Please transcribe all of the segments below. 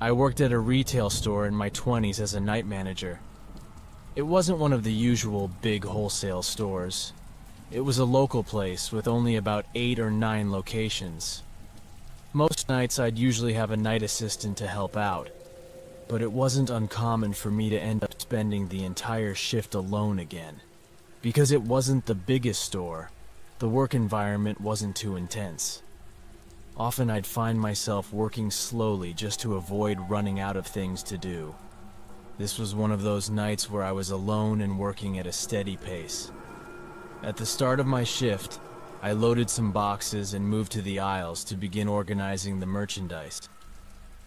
I worked at a retail store in my 20s as a night manager. It wasn't one of the usual big wholesale stores. It was a local place with only about 8 or 9 locations. Most nights I'd usually have a night assistant to help out, but it wasn't uncommon for me to end up spending the entire shift alone again. Because it wasn't the biggest store, the work environment wasn't too intense. Often I'd find myself working slowly just to avoid running out of things to do. This was one of those nights where I was alone and working at a steady pace. At the start of my shift, I loaded some boxes and moved to the aisles to begin organizing the merchandise.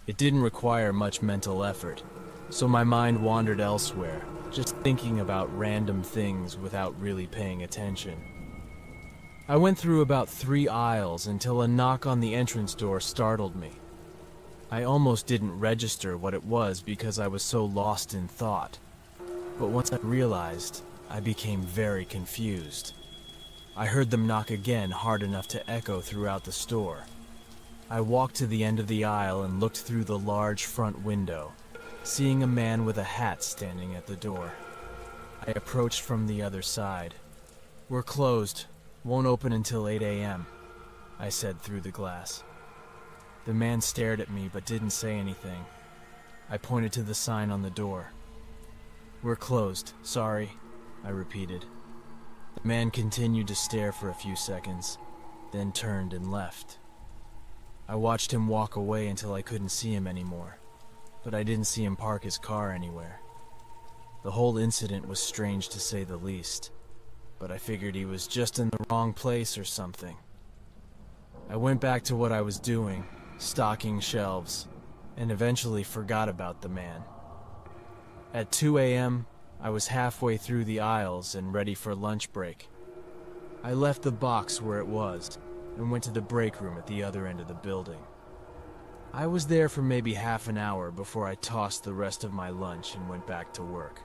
It didn't require much mental effort, so my mind wandered elsewhere, just thinking about random things without really paying attention. I went through about 3 aisles until a knock on the entrance door startled me. I almost didn't register what it was because I was so lost in thought. But once I realized, I became very confused. I heard them knock again hard enough to echo throughout the store. I walked to the end of the aisle and looked through the large front window, seeing a man with a hat standing at the door. I approached from the other side. "We're closed. Won't open until 8 a.m., I said through the glass. The man stared at me but didn't say anything. I pointed to the sign on the door. "We're closed, sorry," I repeated. The man continued to stare for a few seconds, then turned and left. I watched him walk away until I couldn't see him anymore, but I didn't see him park his car anywhere. The whole incident was strange to say the least, but I figured he was just in the wrong place or something. I went back to what I was doing, stocking shelves, and eventually forgot about the man. At 2 a.m., I was halfway through the aisles and ready for lunch break. I left the box where it was and went to the break room at the other end of the building. I was there for maybe half an hour before I tossed the rest of my lunch and went back to work.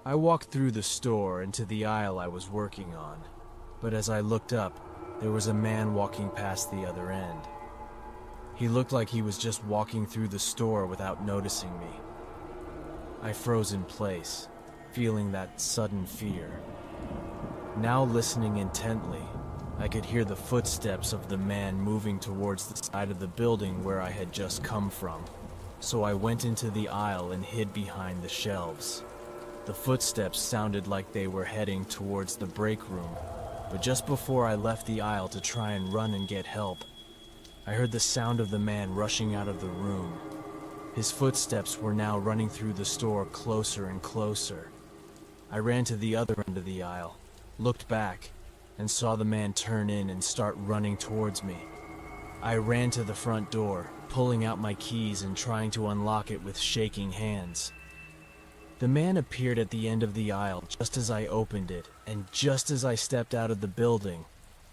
I walked through the store and to the aisle I was working on, but as I looked up, there was a man walking past the other end. He looked like he was just walking through the store without noticing me. I froze in place, feeling that sudden fear. Now listening intently, I could hear the footsteps of the man moving towards the side of the building where I had just come from, so I went into the aisle and hid behind the shelves. The footsteps sounded like they were heading towards the break room, but just before I left the aisle to try and run and get help, I heard the sound of the man rushing out of the room. His footsteps were now running through the store closer and closer. I ran to the other end of the aisle, looked back, and saw the man turn in and start running towards me. I ran to the front door, pulling out my keys and trying to unlock it with shaking hands. The man appeared at the end of the aisle just as I opened it, and just as I stepped out of the building,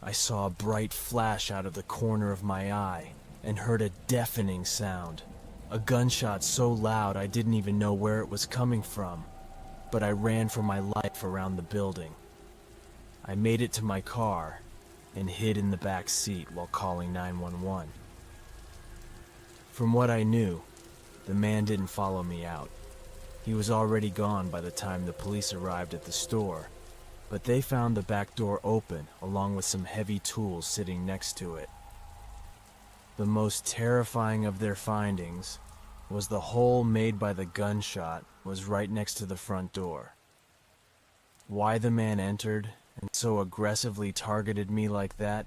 I saw a bright flash out of the corner of my eye and heard a deafening sound. A gunshot so loud I didn't even know where it was coming from, but I ran for my life around the building. I made it to my car and hid in the back seat while calling 911. From what I knew, the man didn't follow me out. He was already gone by the time the police arrived at the store, but they found the back door open along with some heavy tools sitting next to it. The most terrifying of their findings was the hole made by the gunshot was right next to the front door. Why the man entered and so aggressively targeted me like that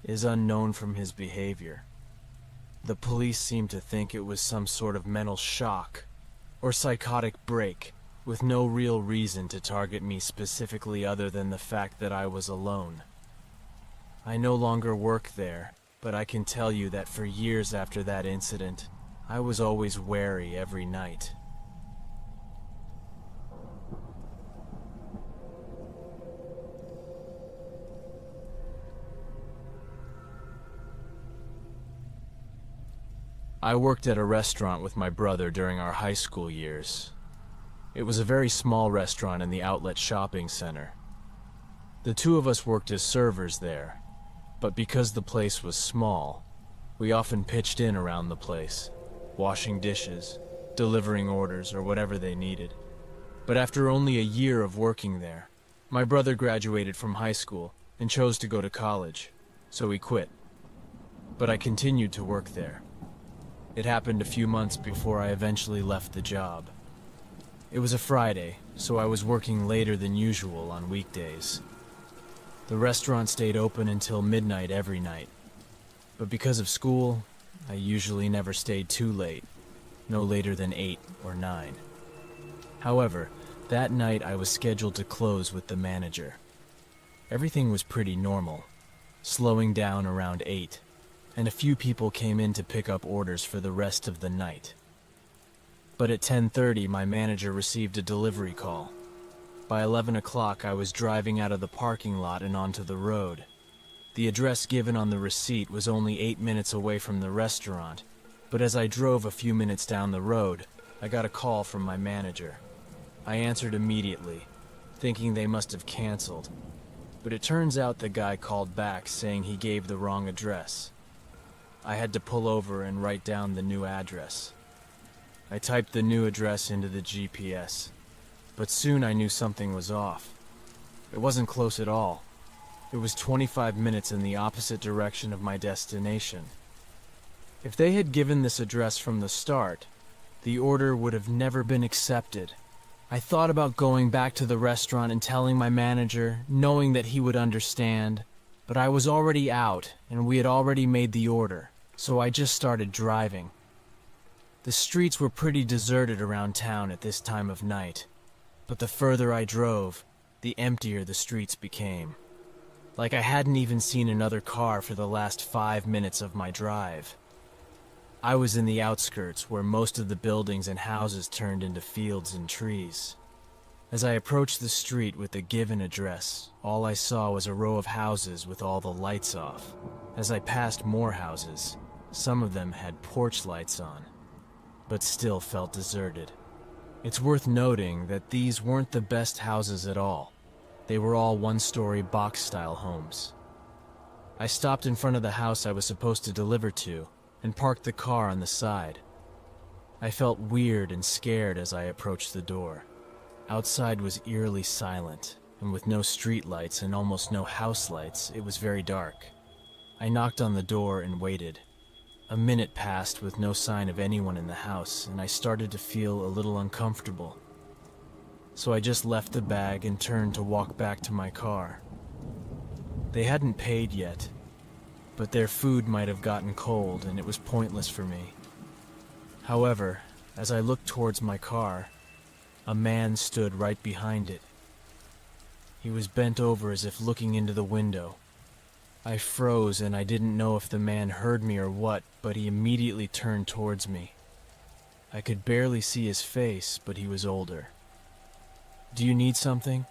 is unknown from his behavior. The police seemed to think it was some sort of mental shock or psychotic break, with no real reason to target me specifically other than the fact that I was alone. I no longer work there, but I can tell you that for years after that incident, I was always wary every night. I worked at a restaurant with my brother during our high school years. It was a very small restaurant in the outlet shopping center. The two of us worked as servers there, but because the place was small, we often pitched in around the place. washing dishes, delivering orders, or whatever they needed. But after only a year of working there, my brother graduated from high school and chose to go to college, so he quit. But I continued to work there. It happened a few months before I eventually left the job. It was a Friday, so I was working later than usual on weekdays. The restaurant stayed open until midnight every night, but because of school, I usually never stayed too late, no later than 8 or 9. However, that night I was scheduled to close with the manager. Everything was pretty normal, slowing down around 8, and a few people came in to pick up orders for the rest of the night. But at 10:30, my manager received a delivery call. By 11 o'clock, I was driving out of the parking lot and onto the road. The address given on the receipt was only 8 minutes away from the restaurant, but as I drove a few minutes down the road, I got a call from my manager. I answered immediately, thinking they must have canceled, but it turns out the guy called back saying he gave the wrong address. I had to pull over and write down the new address. I typed the new address into the GPS, but soon I knew something was off. It wasn't close at all. It was 25 minutes in the opposite direction of my destination. If they had given this address from the start, the order would have never been accepted. I thought about going back to the restaurant and telling my manager, knowing that he would understand, but I was already out and we had already made the order, so I just started driving. The streets were pretty deserted around town at this time of night, but the further I drove, the emptier the streets became. Like I hadn't even seen another car for the last 5 minutes of my drive. I was in the outskirts where most of the buildings and houses turned into fields and trees. As I approached the street with the given address, all I saw was a row of houses with all the lights off. As I passed more houses, some of them had porch lights on, but still felt deserted. It's worth noting that these weren't the best houses at all. They were all one-story box-style homes. I stopped in front of the house I was supposed to deliver to and parked the car on the side. I felt weird and scared as I approached the door. Outside was eerily silent, and with no street lights and almost no house lights, it was very dark. I knocked on the door and waited. A minute passed with no sign of anyone in the house, and I started to feel a little uncomfortable. So I just left the bag and turned to walk back to my car. They hadn't paid yet, but their food might have gotten cold and it was pointless for me. However, as I looked towards my car, a man stood right behind it. He was bent over as if looking into the window. I froze and I didn't know if the man heard me or what, but he immediately turned towards me. I could barely see his face, but he was older. "Do you need something?"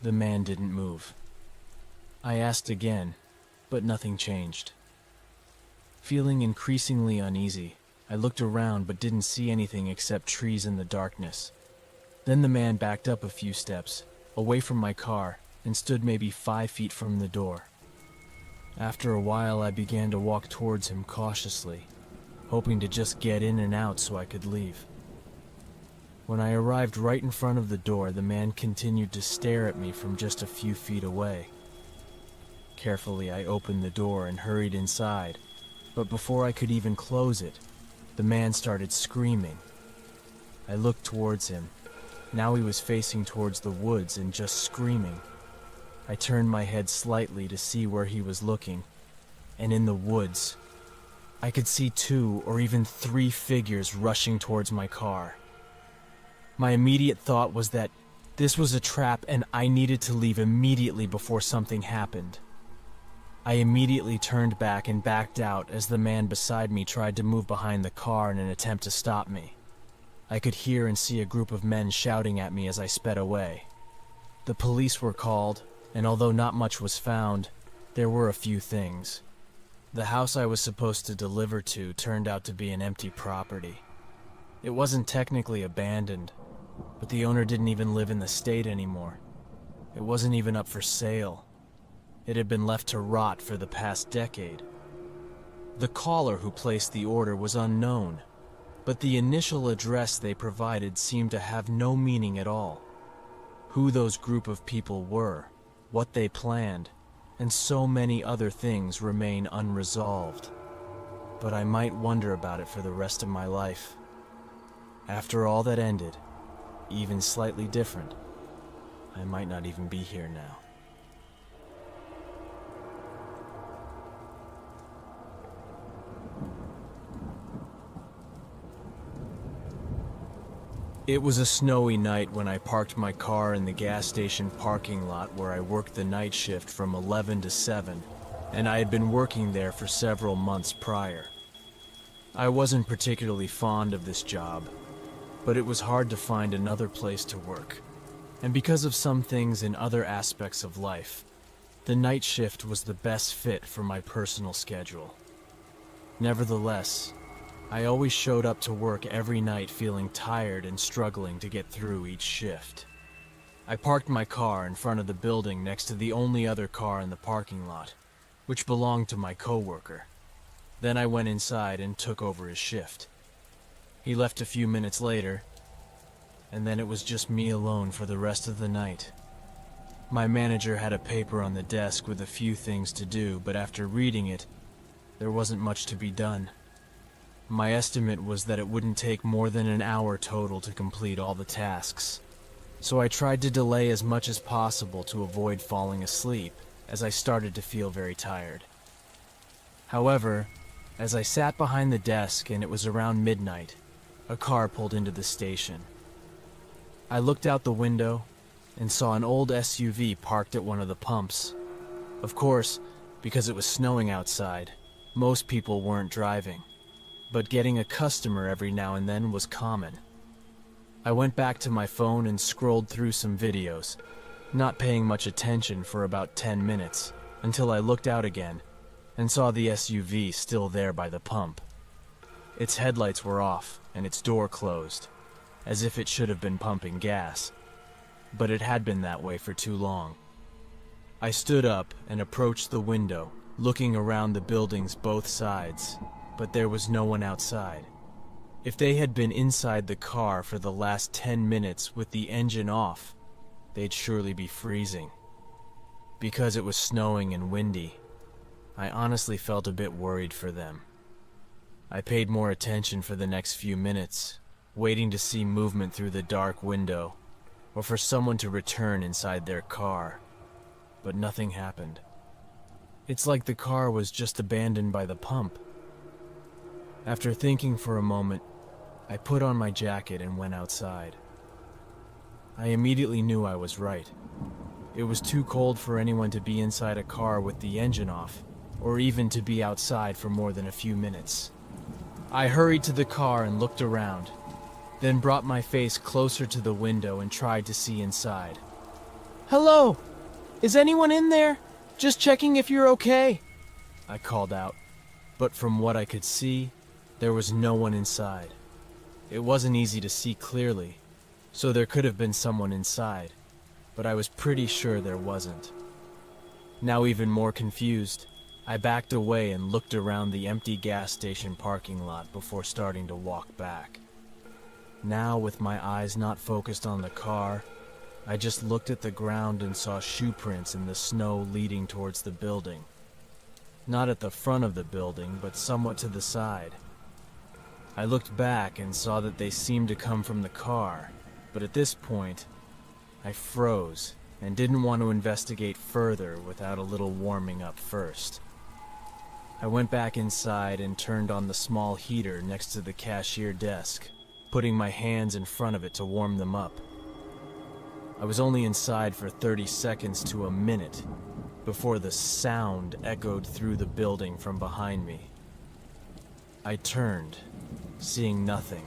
The man didn't move. I asked again, but nothing changed. Feeling increasingly uneasy, I looked around but didn't see anything except trees in the darkness. Then the man backed up a few steps, away from my car, and stood maybe 5 feet from the door. After a while, I began to walk towards him cautiously, hoping to just get in and out so I could leave. When I arrived right in front of the door, the man continued to stare at me from just a few feet away. Carefully, I opened the door and hurried inside, but before I could even close it, the man started screaming. I looked towards him. Now he was facing towards the woods and just screaming. I turned my head slightly to see where he was looking, and in the woods, I could see 2 or even 3 figures rushing towards my car. My immediate thought was that this was a trap and I needed to leave immediately before something happened. I immediately turned back and backed out as the man beside me tried to move behind the car in an attempt to stop me. I could hear and see a group of men shouting at me as I sped away. The police were called, and although not much was found, there were a few things. The house I was supposed to deliver to turned out to be an empty property. It wasn't technically abandoned, but the owner didn't even live in the state anymore. It wasn't even up for sale. It had been left to rot for the past decade. The caller who placed the order was unknown, but the initial address they provided seemed to have no meaning at all. Who those group of people were, what they planned, and so many other things remain unresolved. But I might wonder about it for the rest of my life. After all that ended, even slightly different, I might not even be here now. It was a snowy night when I parked my car in the gas station parking lot where I worked the night shift from 11 to 7, and I had been working there for several months prior. I wasn't particularly fond of this job, but it was hard to find another place to work. And because of some things in other aspects of life, the night shift was the best fit for my personal schedule. Nevertheless, I always showed up to work every night feeling tired and struggling to get through each shift. I parked my car in front of the building next to the only other car in the parking lot, which belonged to my coworker. Then I went inside and took over his shift. He left a few minutes later, and then it was just me alone for the rest of the night. My manager had a paper on the desk with a few things to do, but after reading it, there wasn't much to be done. My estimate was that it wouldn't take more than an hour total to complete all the tasks, so I tried to delay as much as possible to avoid falling asleep, as I started to feel very tired. However, as I sat behind the desk and it was around midnight, a car pulled into the station. I looked out the window and saw an old SUV parked at one of the pumps. Of course, because it was snowing outside, most people weren't driving, but getting a customer every now and then was common. I went back to my phone and scrolled through some videos, not paying much attention for about 10 minutes, until I looked out again and saw the SUV still there by the pump. Its headlights were off and its door closed, as if it should have been pumping gas, but it had been that way for too long. I stood up and approached the window, looking around the buildings both sides, but there was no one outside. If they had been inside the car for the last 10 minutes with the engine off, they'd surely be freezing. Because it was snowing and windy, I honestly felt a bit worried for them. I paid more attention for the next few minutes, waiting to see movement through the dark window, or for someone to return inside their car, but nothing happened. It's like the car was just abandoned by the pump. After thinking for a moment, I put on my jacket and went outside. I immediately knew I was right. It was too cold for anyone to be inside a car with the engine off, or even to be outside for more than a few minutes. I hurried to the car and looked around, then brought my face closer to the window and tried to see inside. "Hello! Is anyone in there? Just checking if you're okay," I called out, but from what I could see, there was no one inside. It wasn't easy to see clearly, so there could have been someone inside, but I was pretty sure there wasn't. Now even more confused, I backed away and looked around the empty gas station parking lot before starting to walk back. Now, with my eyes not focused on the car, I just looked at the ground and saw shoe prints in the snow leading towards the building. Not at the front of the building, but somewhat to the side. I looked back and saw that they seemed to come from the car, but at this point, I froze and didn't want to investigate further without a little warming up first. I went back inside and turned on the small heater next to the cashier desk, putting my hands in front of it to warm them up. I was only inside for 30 seconds to a minute before the sound echoed through the building from behind me. I turned, seeing nothing,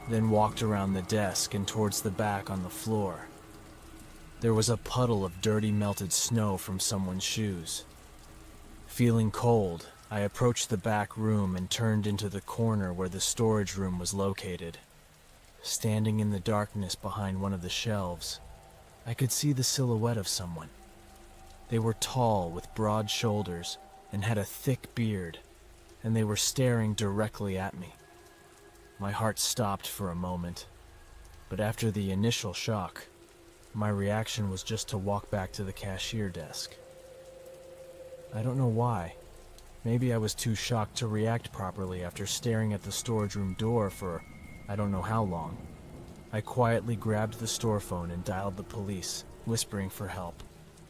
then walked around the desk and towards the back on the floor. There was a puddle of dirty melted snow from someone's shoes. Feeling cold, I approached the back room and turned into the corner where the storage room was located. Standing in the darkness behind one of the shelves, I could see the silhouette of someone. They were tall with broad shoulders and had a thick beard, and they were staring directly at me. My heart stopped for a moment, but after the initial shock, my reaction was just to walk back to the cashier desk. I don't know why. Maybe I was too shocked to react properly after staring at the storage room door for I don't know how long. I quietly grabbed the store phone and dialed the police, whispering for help.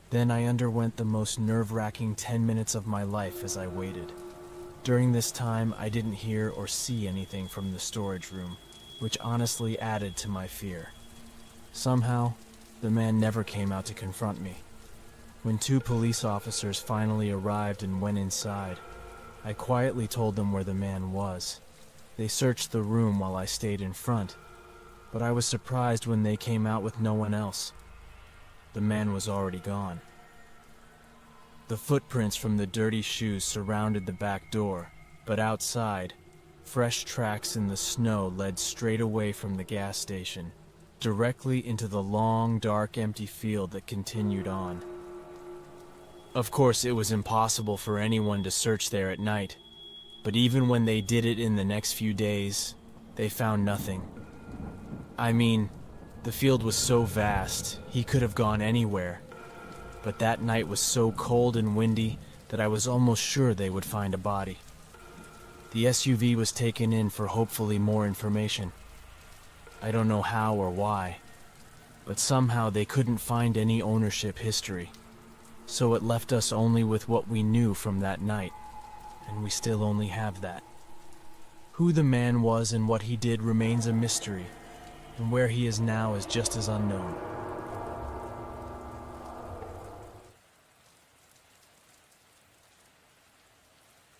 Then I underwent the most nerve-wracking 10 minutes of my life as I waited. During this time, I didn't hear or see anything from the storage room, which honestly added to my fear. Somehow, the man never came out to confront me. When 2 police officers finally arrived and went inside, I quietly told them where the man was. They searched the room while I stayed in front, but I was surprised when they came out with no one else. The man was already gone. The footprints from the dirty shoes surrounded the back door, but outside, fresh tracks in the snow led straight away from the gas station, directly into the long, dark, empty field that continued on. Of course, it was impossible for anyone to search there at night, but even when they did it in the next few days, they found nothing. I mean, the field was so vast, he could have gone anywhere, but that night was so cold and windy that I was almost sure they would find a body. The SUV was taken in for hopefully more information. I don't know how or why, but somehow they couldn't find any ownership history. So it left us only with what we knew from that night, and we still only have that. Who the man was and what he did remains a mystery, and where he is now is just as unknown.